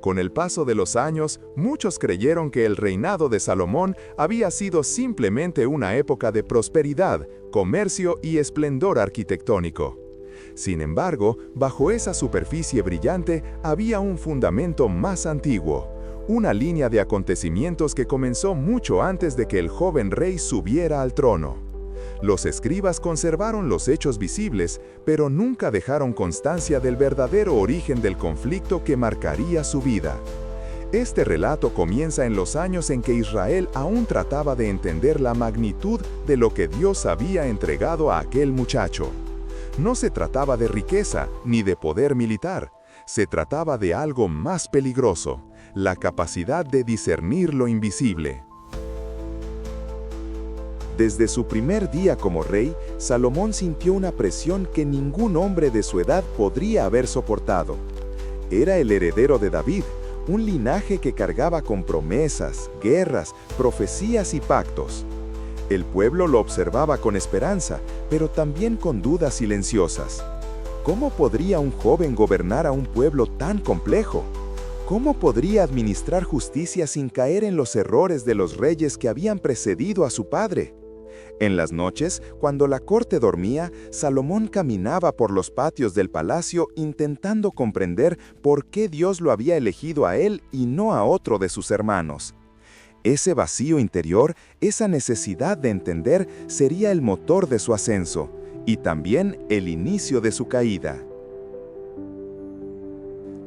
Con el paso de los años, muchos creyeron que el reinado de Salomón había sido simplemente una época de prosperidad, comercio y esplendor arquitectónico. Sin embargo, bajo esa superficie brillante había un fundamento más antiguo, una línea de acontecimientos que comenzó mucho antes de que el joven rey subiera al trono. Los escribas conservaron los hechos visibles, pero nunca dejaron constancia del verdadero origen del conflicto que marcaría su vida. Este relato comienza en los años en que Israel aún trataba de entender la magnitud de lo que Dios había entregado a aquel muchacho. No se trataba de riqueza ni de poder militar, se trataba de algo más peligroso, la capacidad de discernir lo invisible. Desde su primer día como rey, Salomón sintió una presión que ningún hombre de su edad podría haber soportado. Era el heredero de David, un linaje que cargaba con promesas, guerras, profecías y pactos. El pueblo lo observaba con esperanza, pero también con dudas silenciosas. ¿Cómo podría un joven gobernar a un pueblo tan complejo? ¿Cómo podría administrar justicia sin caer en los errores de los reyes que habían precedido a su padre? En las noches, cuando la corte dormía, Salomón caminaba por los patios del palacio intentando comprender por qué Dios lo había elegido a él y no a otro de sus hermanos. Ese vacío interior, esa necesidad de entender, sería el motor de su ascenso y también el inicio de su caída.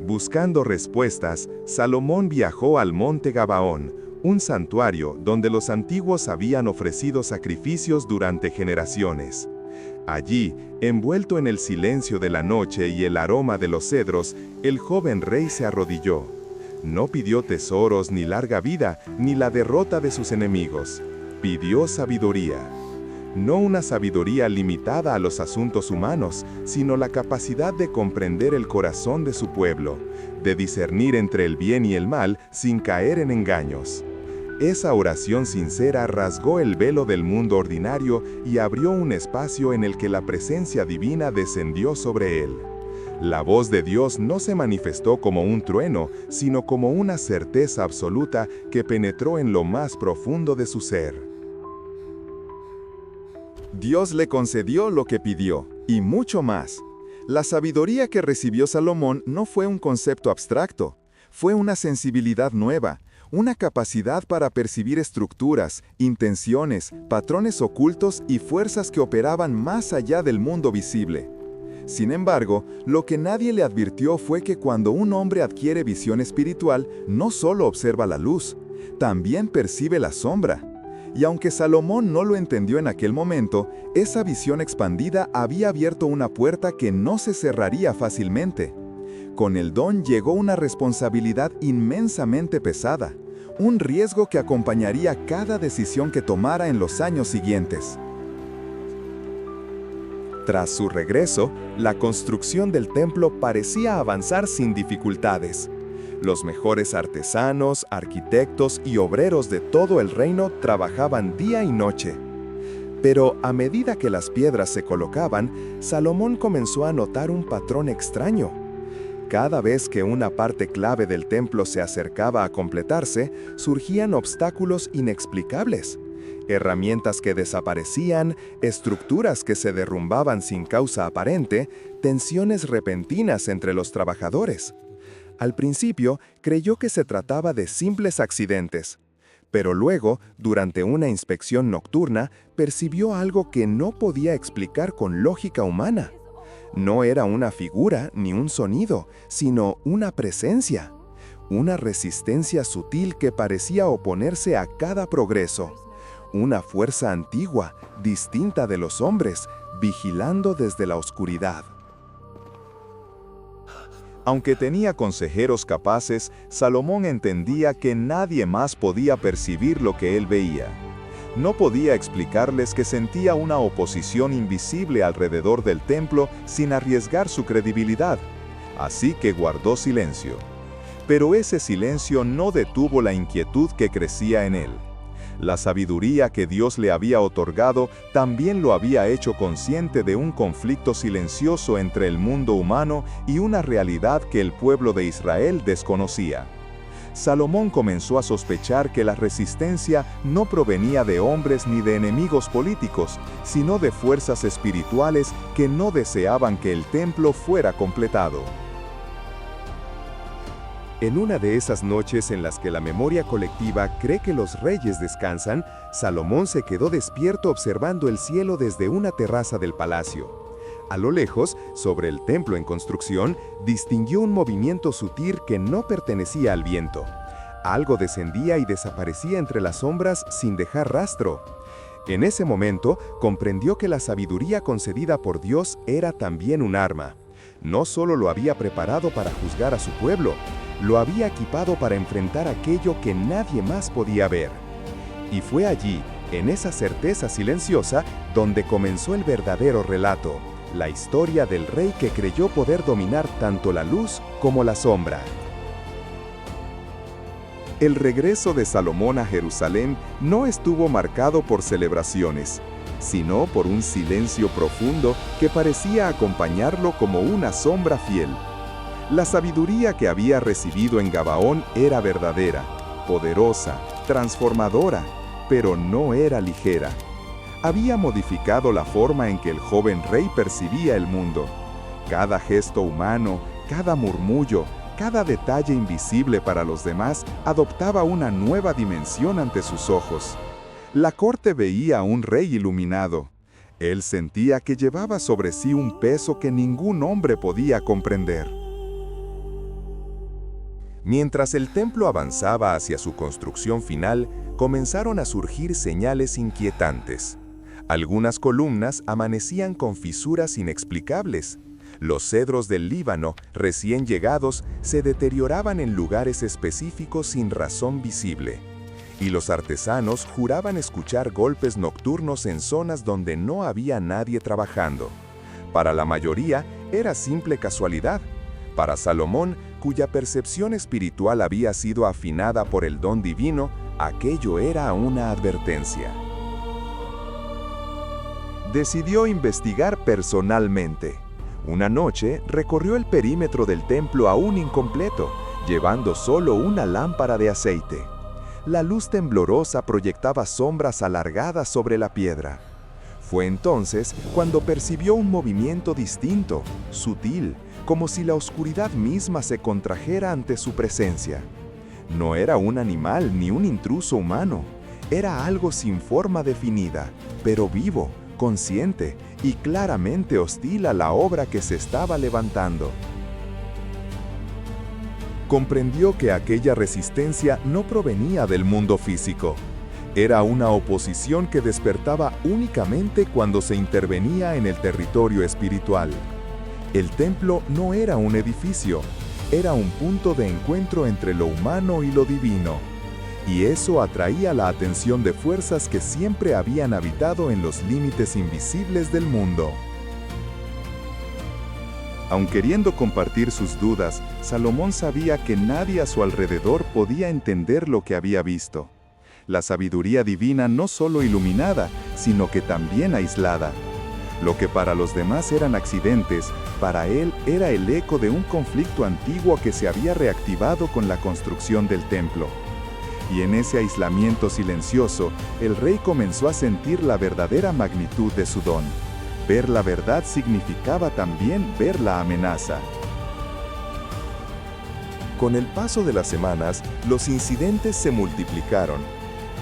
Buscando respuestas, Salomón viajó al monte Gabaón, un santuario donde los antiguos habían ofrecido sacrificios durante generaciones. Allí, envuelto en el silencio de la noche y el aroma de los cedros, el joven rey se arrodilló. No pidió tesoros ni larga vida, ni la derrota de sus enemigos. Pidió sabiduría. No una sabiduría limitada a los asuntos humanos, sino la capacidad de comprender el corazón de su pueblo, de discernir entre el bien y el mal sin caer en engaños. Esa oración sincera rasgó el velo del mundo ordinario y abrió un espacio en el que la presencia divina descendió sobre él. La voz de Dios no se manifestó como un trueno, sino como una certeza absoluta que penetró en lo más profundo de su ser. Dios le concedió lo que pidió, y mucho más. La sabiduría que recibió Salomón no fue un concepto abstracto, fue una sensibilidad nueva, una capacidad para percibir estructuras, intenciones, patrones ocultos y fuerzas que operaban más allá del mundo visible. Sin embargo, lo que nadie le advirtió fue que cuando un hombre adquiere visión espiritual, no solo observa la luz, también percibe la sombra. Y aunque Salomón no lo entendió en aquel momento, esa visión expandida había abierto una puerta que no se cerraría fácilmente. Con el don llegó una responsabilidad inmensamente pesada, un riesgo que acompañaría cada decisión que tomara en los años siguientes. Tras su regreso, la construcción del templo parecía avanzar sin dificultades. Los mejores artesanos, arquitectos y obreros de todo el reino trabajaban día y noche. Pero a medida que las piedras se colocaban, Salomón comenzó a notar un patrón extraño. Cada vez que una parte clave del templo se acercaba a completarse, surgían obstáculos inexplicables. Herramientas que desaparecían, estructuras que se derrumbaban sin causa aparente, tensiones repentinas entre los trabajadores. Al principio, creyó que se trataba de simples accidentes. Pero luego, durante una inspección nocturna, percibió algo que no podía explicar con lógica humana. No era una figura ni un sonido, sino una presencia. Una resistencia sutil que parecía oponerse a cada progreso. Una fuerza antigua, distinta de los hombres, vigilando desde la oscuridad. Aunque tenía consejeros capaces, Salomón entendía que nadie más podía percibir lo que él veía. No podía explicarles que sentía una oposición invisible alrededor del templo sin arriesgar su credibilidad, así que guardó silencio. Pero ese silencio no detuvo la inquietud que crecía en él. La sabiduría que Dios le había otorgado también lo había hecho consciente de un conflicto silencioso entre el mundo humano y una realidad que el pueblo de Israel desconocía. Salomón comenzó a sospechar que la resistencia no provenía de hombres ni de enemigos políticos, sino de fuerzas espirituales que no deseaban que el templo fuera completado. En una de esas noches en las que la memoria colectiva cree que los reyes descansan, Salomón se quedó despierto observando el cielo desde una terraza del palacio. A lo lejos, sobre el templo en construcción, distinguió un movimiento sutil que no pertenecía al viento. Algo descendía y desaparecía entre las sombras sin dejar rastro. En ese momento, comprendió que la sabiduría concedida por Dios era también un arma. No solo lo había preparado para juzgar a su pueblo, lo había equipado para enfrentar aquello que nadie más podía ver. Y fue allí, en esa certeza silenciosa, donde comenzó el verdadero relato. La historia del rey que creyó poder dominar tanto la luz como la sombra. El regreso de Salomón a Jerusalén no estuvo marcado por celebraciones, sino por un silencio profundo que parecía acompañarlo como una sombra fiel. La sabiduría que había recibido en Gabaón era verdadera, poderosa, transformadora, pero no era ligera. Había modificado la forma en que el joven rey percibía el mundo. Cada gesto humano, cada murmullo, cada detalle invisible para los demás adoptaba una nueva dimensión ante sus ojos. La corte veía a un rey iluminado. Él sentía que llevaba sobre sí un peso que ningún hombre podía comprender. Mientras el templo avanzaba hacia su construcción final, comenzaron a surgir señales inquietantes. Algunas columnas amanecían con fisuras inexplicables. Los cedros del Líbano, recién llegados, se deterioraban en lugares específicos sin razón visible. Y los artesanos juraban escuchar golpes nocturnos en zonas donde no había nadie trabajando. Para la mayoría, era simple casualidad. Para Salomón, cuya percepción espiritual había sido afinada por el don divino, aquello era una advertencia. Decidió investigar personalmente. Una noche recorrió el perímetro del templo aún incompleto, llevando solo una lámpara de aceite. La luz temblorosa proyectaba sombras alargadas sobre la piedra. Fue entonces cuando percibió un movimiento distinto, sutil, como si la oscuridad misma se contrajera ante su presencia. No era un animal ni un intruso humano, era algo sin forma definida, pero vivo, consciente y claramente hostil a la obra que se estaba levantando. Comprendió que aquella resistencia no provenía del mundo físico. Era una oposición que despertaba únicamente cuando se intervenía en el territorio espiritual. El templo no era un edificio, era un punto de encuentro entre lo humano y lo divino. Y eso atraía la atención de fuerzas que siempre habían habitado en los límites invisibles del mundo. Aun queriendo compartir sus dudas, Salomón sabía que nadie a su alrededor podía entender lo que había visto. La sabiduría divina no solo iluminada, sino que también aislada. Lo que para los demás eran accidentes, para él era el eco de un conflicto antiguo que se había reactivado con la construcción del templo. Y en ese aislamiento silencioso, el rey comenzó a sentir la verdadera magnitud de su don. Ver la verdad significaba también ver la amenaza. Con el paso de las semanas, los incidentes se multiplicaron.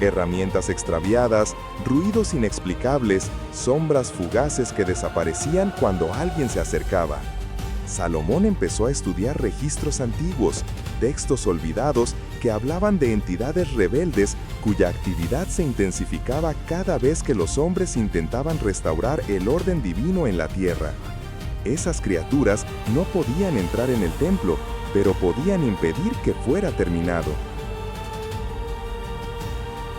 Herramientas extraviadas, ruidos inexplicables, sombras fugaces que desaparecían cuando alguien se acercaba. Salomón empezó a estudiar registros antiguos, textos olvidados que hablaban de entidades rebeldes cuya actividad se intensificaba cada vez que los hombres intentaban restaurar el orden divino en la tierra. Esas criaturas no podían entrar en el templo, pero podían impedir que fuera terminado.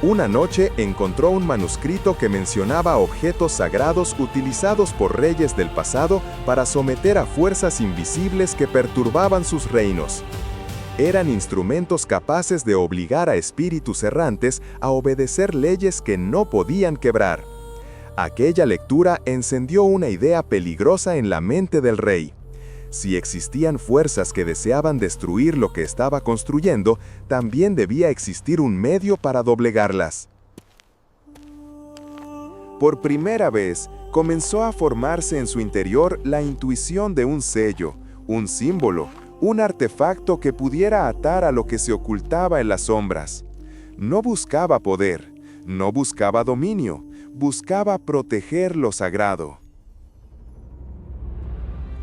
Una noche encontró un manuscrito que mencionaba objetos sagrados utilizados por reyes del pasado para someter a fuerzas invisibles que perturbaban sus reinos. Eran instrumentos capaces de obligar a espíritus errantes a obedecer leyes que no podían quebrar. Aquella lectura encendió una idea peligrosa en la mente del rey. Si existían fuerzas que deseaban destruir lo que estaba construyendo, también debía existir un medio para doblegarlas. Por primera vez, comenzó a formarse en su interior la intuición de un sello, un símbolo, un artefacto que pudiera atar a lo que se ocultaba en las sombras. No buscaba poder, no buscaba dominio, buscaba proteger lo sagrado.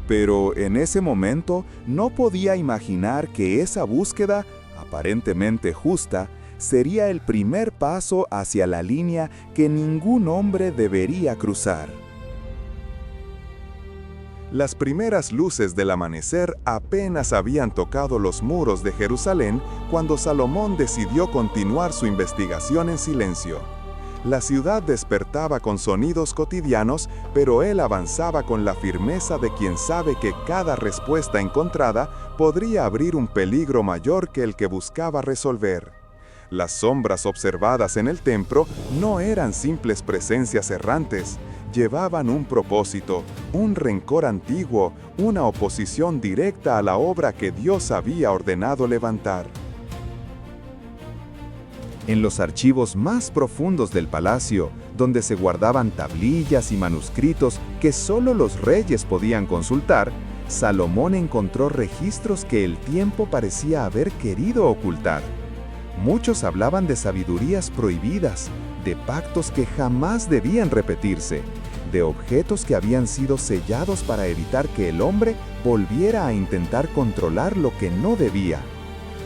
Pero en ese momento no podía imaginar que esa búsqueda, aparentemente justa, sería el primer paso hacia la línea que ningún hombre debería cruzar. Las primeras luces del amanecer apenas habían tocado los muros de Jerusalén cuando Salomón decidió continuar su investigación en silencio. La ciudad despertaba con sonidos cotidianos, pero él avanzaba con la firmeza de quien sabe que cada respuesta encontrada podría abrir un peligro mayor que el que buscaba resolver. Las sombras observadas en el templo no eran simples presencias errantes, llevaban un propósito, un rencor antiguo, una oposición directa a la obra que Dios había ordenado levantar. En los archivos más profundos del palacio, donde se guardaban tablillas y manuscritos que solo los reyes podían consultar, Salomón encontró registros que el tiempo parecía haber querido ocultar. Muchos hablaban de sabidurías prohibidas, de pactos que jamás debían repetirse, de objetos que habían sido sellados para evitar que el hombre volviera a intentar controlar lo que no debía.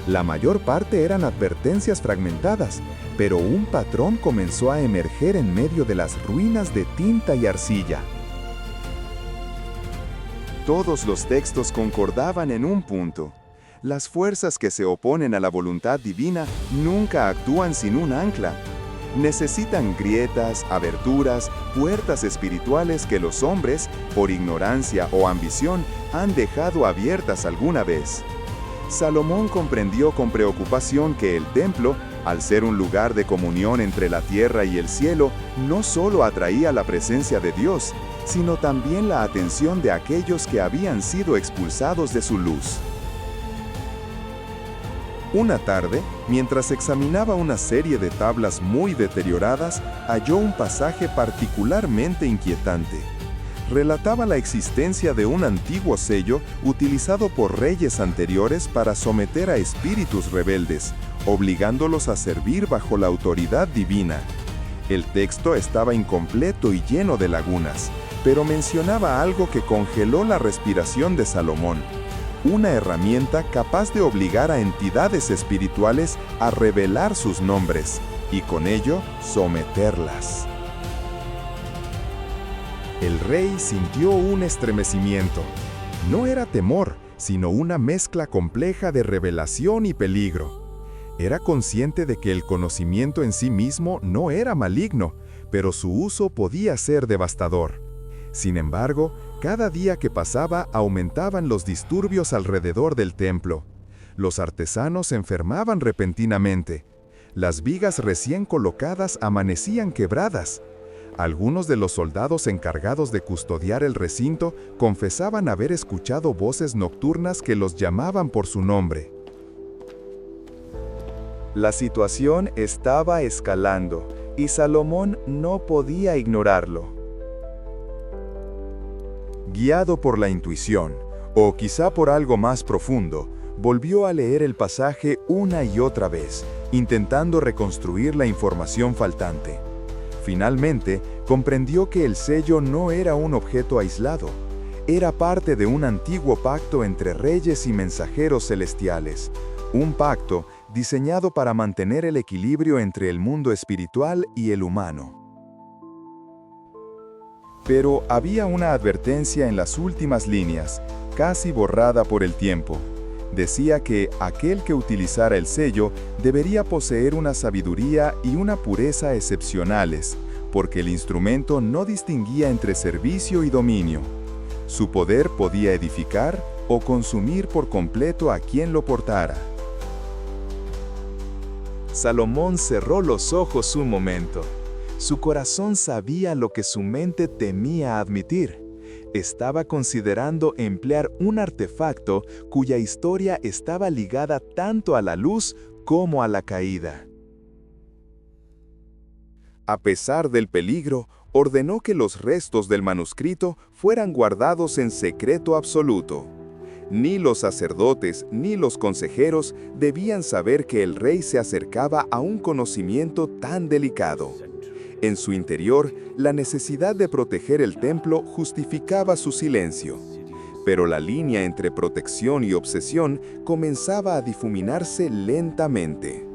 La mayor parte eran advertencias fragmentadas, pero un patrón comenzó a emerger en medio de las ruinas de tinta y arcilla. Todos los textos concordaban en un punto. Las fuerzas que se oponen a la voluntad divina nunca actúan sin un ancla. Necesitan grietas, aberturas, puertas espirituales que los hombres, por ignorancia o ambición, han dejado abiertas alguna vez. Salomón comprendió con preocupación que el templo, al ser un lugar de comunión entre la tierra y el cielo, no solo atraía la presencia de Dios, sino también la atención de aquellos que habían sido expulsados de su luz. Una tarde, mientras examinaba una serie de tablas muy deterioradas, halló un pasaje particularmente inquietante. Relataba la existencia de un antiguo sello utilizado por reyes anteriores para someter a espíritus rebeldes, obligándolos a servir bajo la autoridad divina. El texto estaba incompleto y lleno de lagunas, pero mencionaba algo que congeló la respiración de Salomón. Una herramienta capaz de obligar a entidades espirituales a revelar sus nombres y con ello someterlas. El rey sintió un estremecimiento. No era temor, sino una mezcla compleja de revelación y peligro. Era consciente de que el conocimiento en sí mismo no era maligno, pero su uso podía ser devastador. Sin embargo, cada día que pasaba aumentaban los disturbios alrededor del templo. Los artesanos se enfermaban repentinamente. Las vigas recién colocadas amanecían quebradas. Algunos de los soldados encargados de custodiar el recinto confesaban haber escuchado voces nocturnas que los llamaban por su nombre. La situación estaba escalando y Salomón no podía ignorarlo. Guiado por la intuición, o quizá por algo más profundo, volvió a leer el pasaje una y otra vez, intentando reconstruir la información faltante. Finalmente, comprendió que el sello no era un objeto aislado, era parte de un antiguo pacto entre reyes y mensajeros celestiales, un pacto diseñado para mantener el equilibrio entre el mundo espiritual y el humano. Pero había una advertencia en las últimas líneas, casi borrada por el tiempo. Decía que aquel que utilizara el sello debería poseer una sabiduría y una pureza excepcionales, porque el instrumento no distinguía entre servicio y dominio. Su poder podía edificar o consumir por completo a quien lo portara. Salomón cerró los ojos un momento. Su corazón sabía lo que su mente temía admitir. Estaba considerando emplear un artefacto cuya historia estaba ligada tanto a la luz como a la caída. A pesar del peligro, ordenó que los restos del manuscrito fueran guardados en secreto absoluto. Ni los sacerdotes ni los consejeros debían saber que el rey se acercaba a un conocimiento tan delicado. En su interior, la necesidad de proteger el templo justificaba su silencio. Pero la línea entre protección y obsesión comenzaba a difuminarse lentamente.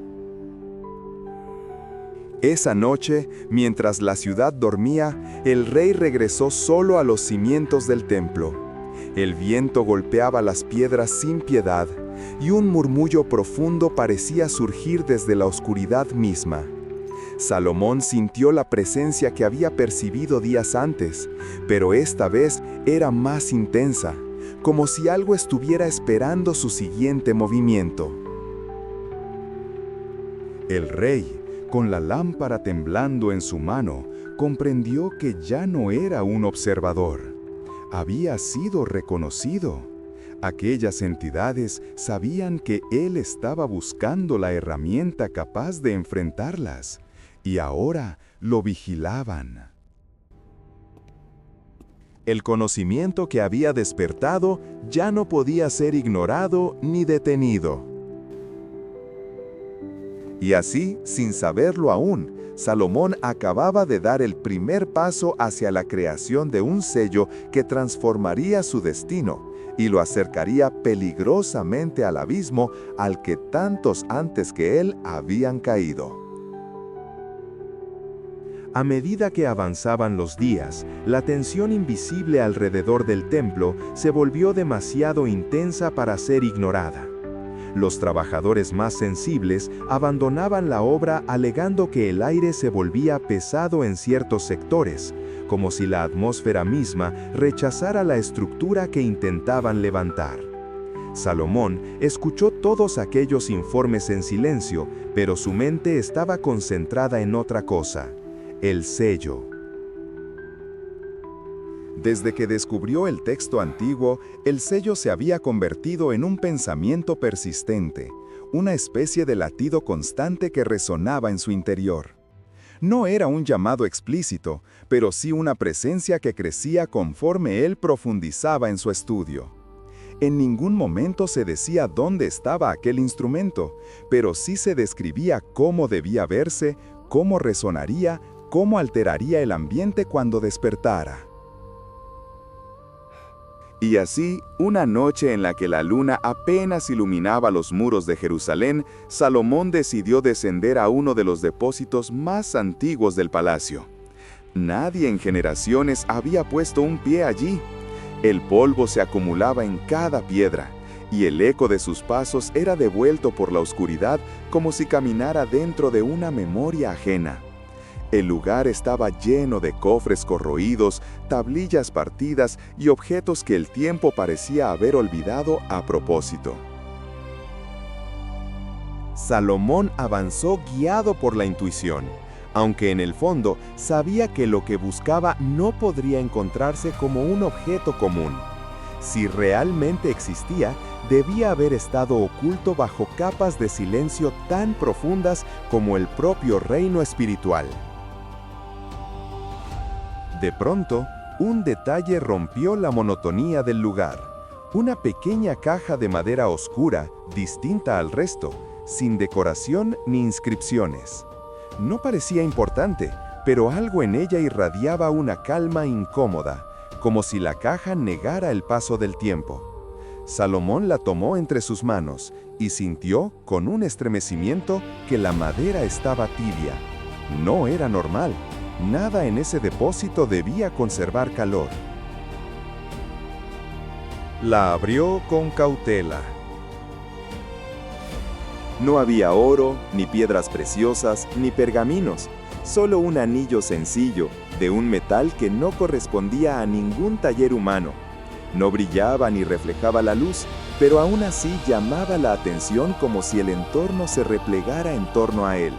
Esa noche, mientras la ciudad dormía, el rey regresó solo a los cimientos del templo. El viento golpeaba las piedras sin piedad, y un murmullo profundo parecía surgir desde la oscuridad misma. Salomón sintió la presencia que había percibido días antes, pero esta vez era más intensa, como si algo estuviera esperando su siguiente movimiento. El rey, con la lámpara temblando en su mano, comprendió que ya no era un observador. Había sido reconocido. Aquellas entidades sabían que él estaba buscando la herramienta capaz de enfrentarlas, y ahora lo vigilaban. El conocimiento que había despertado ya no podía ser ignorado ni detenido. Y así, sin saberlo aún, Salomón acababa de dar el primer paso hacia la creación de un sello que transformaría su destino y lo acercaría peligrosamente al abismo al que tantos antes que él habían caído. A medida que avanzaban los días, la tensión invisible alrededor del templo se volvió demasiado intensa para ser ignorada. Los trabajadores más sensibles abandonaban la obra alegando que el aire se volvía pesado en ciertos sectores, como si la atmósfera misma rechazara la estructura que intentaban levantar. Salomón escuchó todos aquellos informes en silencio, pero su mente estaba concentrada en otra cosa: el sello. Desde que descubrió el texto antiguo, el sello se había convertido en un pensamiento persistente, una especie de latido constante que resonaba en su interior. No era un llamado explícito, pero sí una presencia que crecía conforme él profundizaba en su estudio. En ningún momento se decía dónde estaba aquel instrumento, pero sí se describía cómo debía verse, cómo resonaría, cómo alteraría el ambiente cuando despertara. Y así, una noche en la que la luna apenas iluminaba los muros de Jerusalén, Salomón decidió descender a uno de los depósitos más antiguos del palacio. Nadie en generaciones había puesto un pie allí. El polvo se acumulaba en cada piedra, y el eco de sus pasos era devuelto por la oscuridad como si caminara dentro de una memoria ajena. El lugar estaba lleno de cofres corroídos, tablillas partidas y objetos que el tiempo parecía haber olvidado a propósito. Salomón avanzó guiado por la intuición, aunque en el fondo sabía que lo que buscaba no podría encontrarse como un objeto común. Si realmente existía, debía haber estado oculto bajo capas de silencio tan profundas como el propio reino espiritual. De pronto, un detalle rompió la monotonía del lugar. Una pequeña caja de madera oscura, distinta al resto, sin decoración ni inscripciones. No parecía importante, pero algo en ella irradiaba una calma incómoda, como si la caja negara el paso del tiempo. Salomón la tomó entre sus manos y sintió, con un estremecimiento, que la madera estaba tibia. No era normal. Nada en ese depósito debía conservar calor. La abrió con cautela. No había oro, ni piedras preciosas, ni pergaminos, solo un anillo sencillo, de un metal que no correspondía a ningún taller humano. No brillaba ni reflejaba la luz, pero aún así llamaba la atención como si el entorno se replegara en torno a él.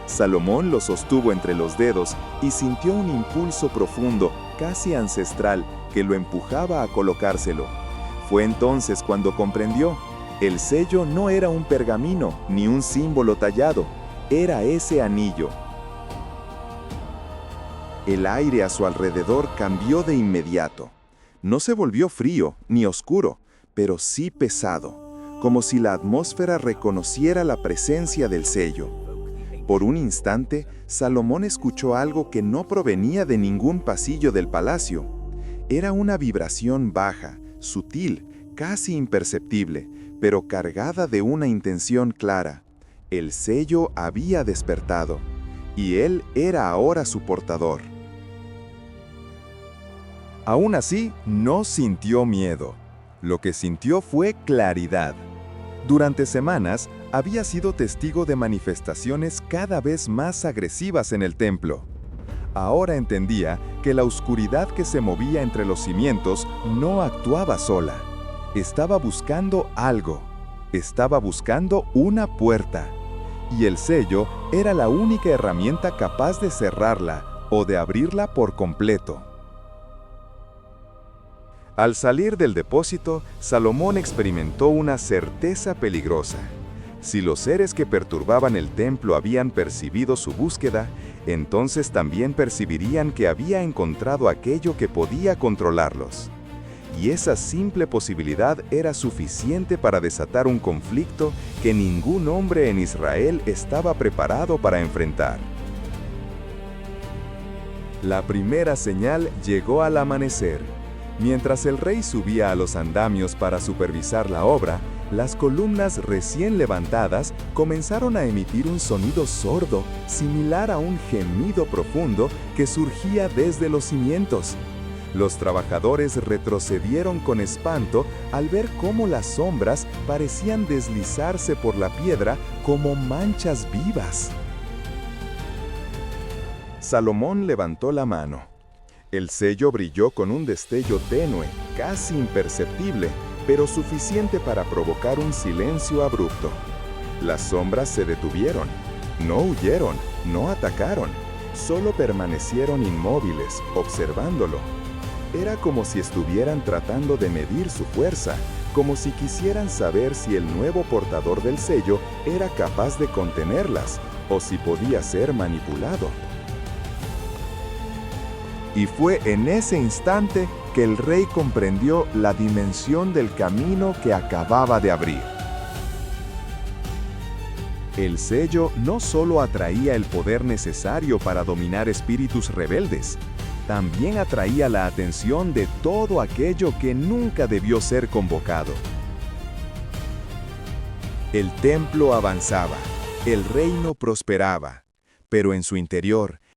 Salomón lo sostuvo entre los dedos y sintió un impulso profundo, casi ancestral, que lo empujaba a colocárselo. Fue entonces cuando comprendió: el sello no era un pergamino ni un símbolo tallado, era ese anillo. El aire a su alrededor cambió de inmediato. No se volvió frío ni oscuro, pero sí pesado, como si la atmósfera reconociera la presencia del sello. Por un instante, Salomón escuchó algo que no provenía de ningún pasillo del palacio. Era una vibración baja, sutil, casi imperceptible, pero cargada de una intención clara. El sello había despertado, y él era ahora su portador. Aún así, no sintió miedo. Lo que sintió fue claridad. Durante semanas, había sido testigo de manifestaciones cada vez más agresivas en el templo. Ahora entendía que la oscuridad que se movía entre los cimientos no actuaba sola. Estaba buscando algo. Estaba buscando una puerta. Y el sello era la única herramienta capaz de cerrarla o de abrirla por completo. Al salir del depósito, Salomón experimentó una certeza peligrosa. Si los seres que perturbaban el templo habían percibido su búsqueda, entonces también percibirían que había encontrado aquello que podía controlarlos. Y esa simple posibilidad era suficiente para desatar un conflicto que ningún hombre en Israel estaba preparado para enfrentar. La primera señal llegó al amanecer. Mientras el rey subía a los andamios para supervisar la obra, las columnas recién levantadas comenzaron a emitir un sonido sordo, similar a un gemido profundo que surgía desde los cimientos. Los trabajadores retrocedieron con espanto al ver cómo las sombras parecían deslizarse por la piedra como manchas vivas. Salomón levantó la mano. El sello brilló con un destello tenue, casi imperceptible, pero suficiente para provocar un silencio abrupto. Las sombras se detuvieron. No huyeron, no atacaron, solo permanecieron inmóviles, observándolo. Era como si estuvieran tratando de medir su fuerza, como si quisieran saber si el nuevo portador del sello era capaz de contenerlas, o si podía ser manipulado. Y fue en ese instante que el rey comprendió la dimensión del camino que acababa de abrir. El sello no solo atraía el poder necesario para dominar espíritus rebeldes, también atraía la atención de todo aquello que nunca debió ser convocado. El templo avanzaba, el reino prosperaba, pero en su interior,